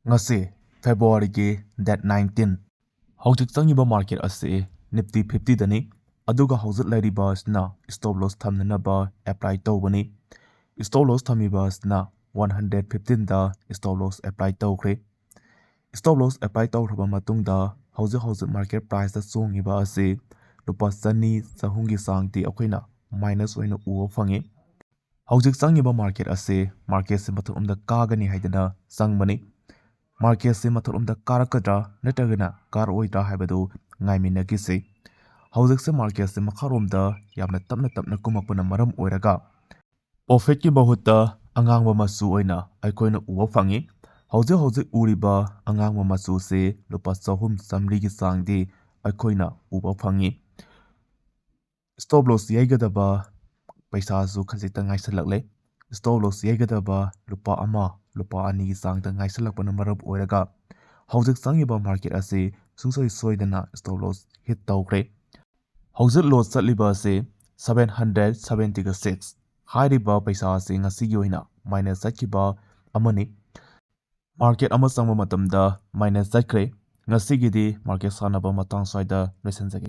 ngasi February date 19 hojik changiba market ase Nifty 50 dani aduga hojik lairiba asna stop loss thamnana ba apply tawbani stop loss thamiba asna 115 da stop loss apply tawkhre stop loss apply tawraba matungda hojik market price da songiba ase lupa sani sahungi sangti akoina minus oina uwa fangi hojik changiba market ase market se mathumda kagani haidana sangbani market se matholomda karakadra netagana kar oidra haibadu ngaiminagise hojik se market se makharomda yamna tapna kumakpana maram oiraga profit ki bahutta angangba masu oina aikoina uwa fangi hojik uriba angangba masu se lupa sahum samri gi sangdi aikoina uwa fangi stop loss yaigadaba paisa su khajita ngaisalakle stop loss yaigadaba lupa ama lupa ani gi sangda ngaisalakpana maram oiraga hojik changiba market ase sungsoi soidana stop loss hit tawkre hojik loss chatliba ase 776 hairiba paisa ase ngasigi oina minus chatkiba amani market ama changba matamda minus chatkre ngasigidi market sanaba matang swaida loisanjage